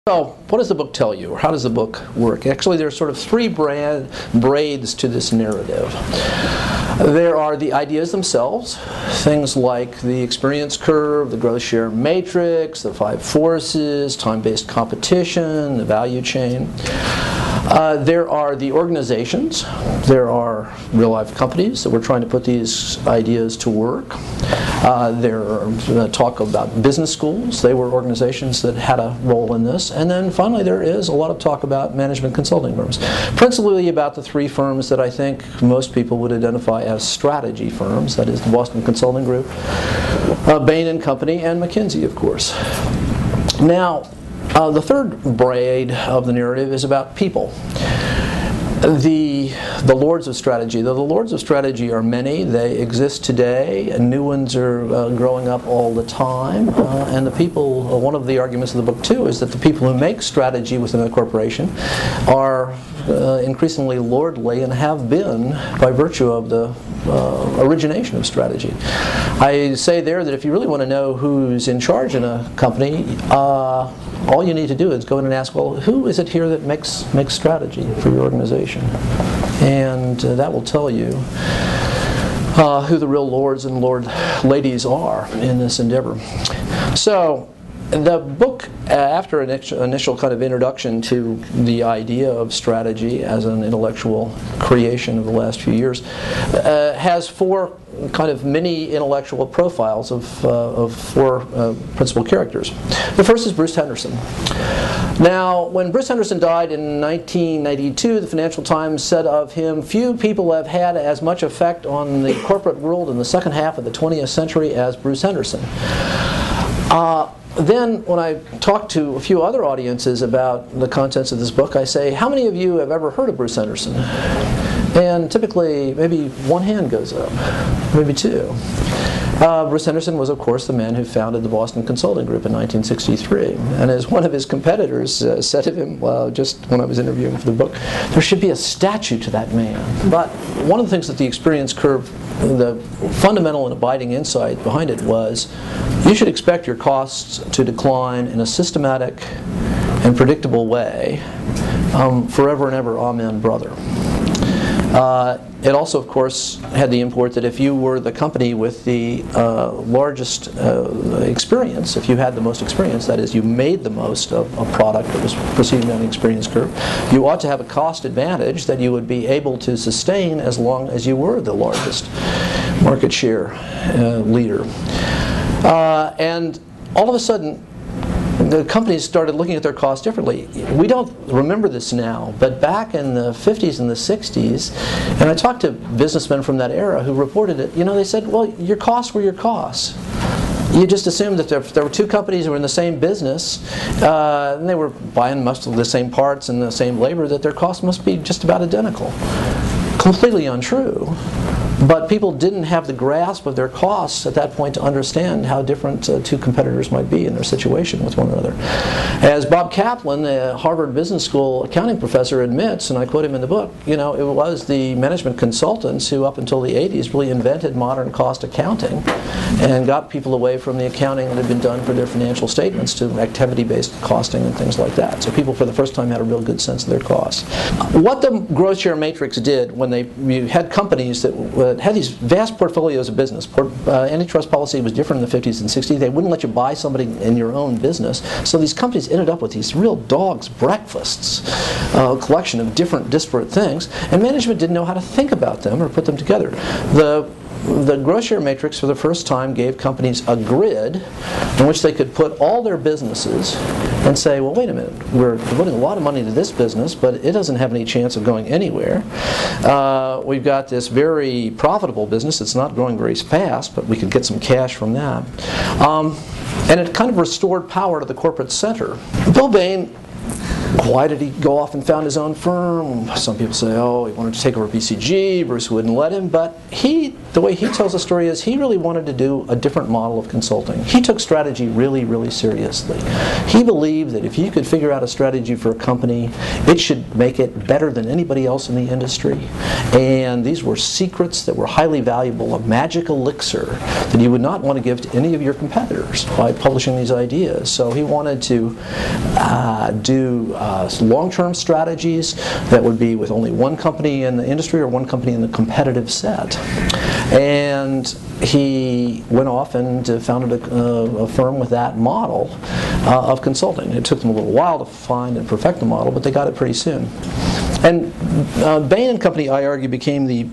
So, what does the book tell you, or how does the book work? Actually, there are sort of three braids to this narrative. There are the ideas themselves, things like the experience curve, the growth share matrix, the five forces, time-based competition, the value chain. There are the organizations. There are real-life companies that were trying to put these ideas to work. There are talk about business schools. They were organizations that had a role in this. And then finally there is a lot of talk about management consulting firms. Principally about the three firms that I think most people would identify as strategy firms. That is the Boston Consulting Group, Bain & Company, and McKinsey, of course. Now, the third braid of the narrative is about people. The lords of strategy. Though the lords of strategy are many, they exist today, and new ones are growing up all the time. And the people, one of the arguments of the book too, is that the people who make strategy within a corporation are increasingly lordly and have been by virtue of the origination of strategy. I say there that if you really want to know who's in charge in a company, all you need to do is go in and ask, well, who is it here that makes strategy for your organization? And that will tell you who the real lords and ladies are in this endeavor. So, the book, after an initial kind of introduction to the idea of strategy as an intellectual creation of the last few years, has four kind of mini intellectual profiles of four principal characters. The first is Bruce Henderson. Now, when Bruce Henderson died in 1992, the Financial Times said of him, "Few people have had as much effect on the corporate world in the second half of the 20th century as Bruce Henderson." Then, when I talk to a few other audiences about the contents of this book, I say, how many of you have ever heard of Bruce Henderson? And typically, maybe one hand goes up, maybe two. Bruce Henderson was, of course, the man who founded the Boston Consulting Group in 1963. And as one of his competitors said of him, just when I was interviewing for the book, there should be a statue to that man. But one of the things that the experience curve, the fundamental and abiding insight behind it was, you should expect your costs to decline in a systematic and predictable way, forever and ever, amen, brother. It also, of course, had the import that if you were the company with the largest experience, if you had the most experience, that is, you made the most of a product that was proceeding down the experience curve, you ought to have a cost advantage that you would be able to sustain as long as you were the largest market share leader. And all of a sudden, the companies started looking at their costs differently. We don't remember this now, but back in the 50s and the 60s, and I talked to businessmen from that era who reported it, they said, well, your costs were your costs. You just assumed that if there were two companies who were in the same business, and they were buying most of the same parts and the same labor, that their costs must be just about identical. Completely untrue. But people didn't have the grasp of their costs at that point to understand how different two competitors might be in their situation with one another. As Bob Kaplan, a Harvard Business School accounting professor, admits, and I quote him in the book, it was the management consultants who up until the 80s really invented modern cost accounting and got people away from the accounting that had been done for their financial statements to activity-based costing and things like that. So people for the first time had a real good sense of their costs. What the growth share matrix did when you had companies that had these vast portfolios of business. Antitrust policy was different in the 50s and 60s. They wouldn't let you buy somebody in your own business. So these companies ended up with these real dog's breakfasts, a collection of different disparate things, and management didn't know how to think about them or put them together. The growth share matrix for the first time gave companies a grid in which they could put all their businesses and say, well, wait a minute, we're devoting a lot of money to this business, but it doesn't have any chance of going anywhere. We've got this very profitable business. It's not growing very fast, but we could get some cash from that. And it kind of restored power to the corporate center. Bill Bain Why did he go off and found his own firm? Some people say, oh, he wanted to take over BCG, Bruce wouldn't let him, but the way he tells the story is he really wanted to do a different model of consulting. He took strategy really, really seriously. He believed that if you could figure out a strategy for a company, it should make it better than anybody else in the industry. And these were secrets that were highly valuable, a magic elixir that you would not want to give to any of your competitors by publishing these ideas. So he wanted to do long-term strategies that would be with only one company in the industry or one company in the competitive set. And he went off and founded a firm with that model of consulting. It took them a little while to find and perfect the model, but they got it pretty soon. And Bain & Company, I argue, became the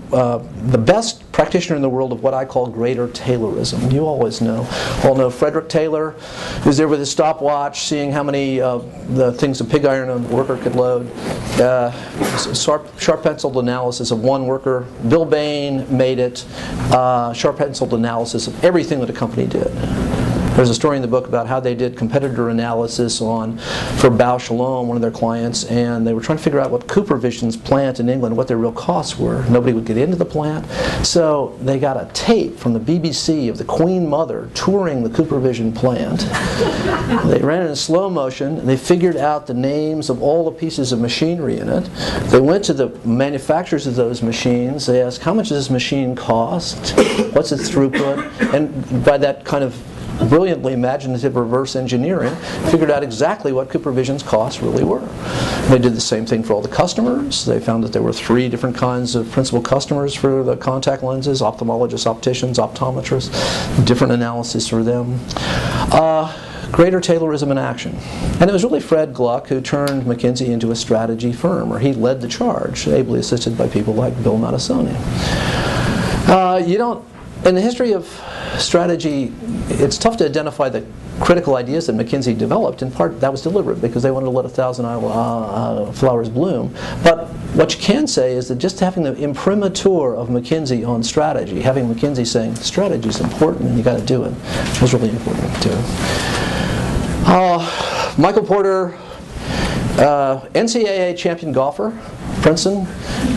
best practitioner in the world of what I call greater Taylorism. You all know Frederick Taylor, who's there with his stopwatch, seeing how many the things a pig iron a worker could load. Sharp-penciled analysis of one worker. Bill Bain made it sharp-penciled analysis of everything that a company did. There's a story in the book about how they did competitor analysis for Bausch & Lomb, one of their clients, and they were trying to figure out what Cooper Vision's plant in England, what their real costs were. Nobody would get into the plant, so they got a tape from the BBC of the Queen Mother touring the Cooper Vision plant. They ran it in slow motion, and they figured out the names of all the pieces of machinery in it. They went to the manufacturers of those machines. They asked, how much does this machine cost? What's its throughput? And by that kind of brilliantly imaginative reverse engineering, figured out exactly what Cooper Vision's costs really were. They did the same thing for all the customers. They found that there were 3 different kinds of principal customers for the contact lenses: ophthalmologists, opticians, optometrists, different analysis for them. Greater Taylorism in action. And it was really Fred Gluck who turned McKinsey into a strategy firm, or he led the charge, ably assisted by people like Bill Natasoni. In the history of strategy, it's tough to identify the critical ideas that McKinsey developed. In part, that was deliberate because they wanted to let 1,000 flowers bloom. But what you can say is that just having the imprimatur of McKinsey on strategy, having McKinsey saying strategy is important and you got to do it, was really important too. Michael Porter, NCAA champion golfer, Princeton,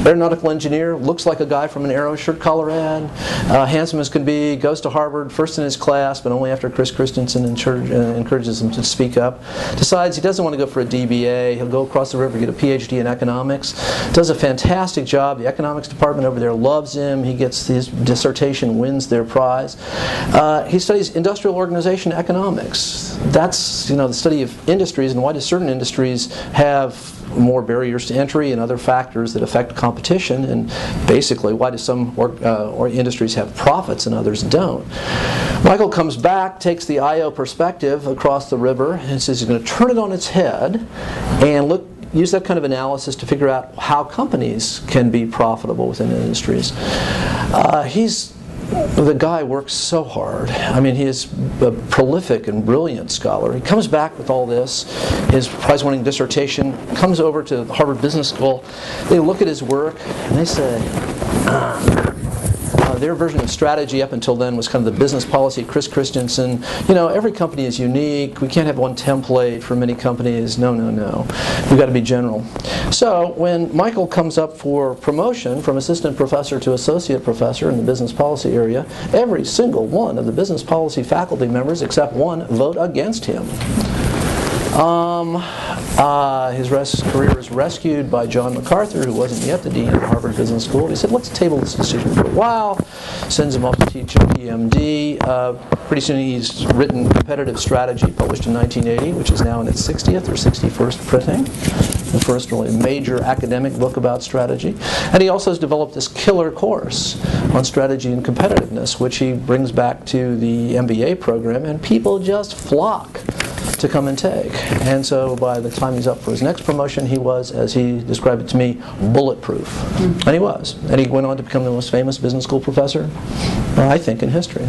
aeronautical engineer, looks like a guy from an Aero shirt collar ad, handsome as can be, goes to Harvard, first in his class, but only after Chris Christensen encourages him to speak up. Decides he doesn't want to go for a DBA, he'll go across the river, get a PhD in economics, does a fantastic job. The economics department over there loves him, he gets his dissertation, wins their prize. He studies industrial organization economics. That's the study of industries and why do certain industries have more barriers to entry and other factors that affect competition, and basically why do some industries have profits and others don't. Michael comes back, takes the IO perspective across the river, and says he's going to turn it on its head and use that kind of analysis to figure out how companies can be profitable within industries. The guy works so hard. I mean, he is a prolific and brilliant scholar. He comes back with all this, his prize-winning dissertation, comes over to Harvard Business School. They look at his work, and they say, their version of strategy up until then was kind of the business policy, Chris Christensen. Every company is unique. We can't have one template for many companies. No. We've got to be general. So when Michael comes up for promotion from assistant professor to associate professor in the business policy area, every single one of the business policy faculty members except one vote against him. His career was rescued by John MacArthur, who wasn't yet the dean of Harvard Business School. He said, let's table this decision for a while. Sends him off to teach at PMD. Pretty soon he's written Competitive Strategy, published in 1980, which is now in its 60th or 61st printing. The first really major academic book about strategy. And he also has developed this killer course on strategy and competitiveness, which he brings back to the MBA program, and people just flock to come and take. And so by the time he's up for his next promotion, he was, as he described it to me, bulletproof. And he was. And he went on to become the most famous business school professor, I think, in history.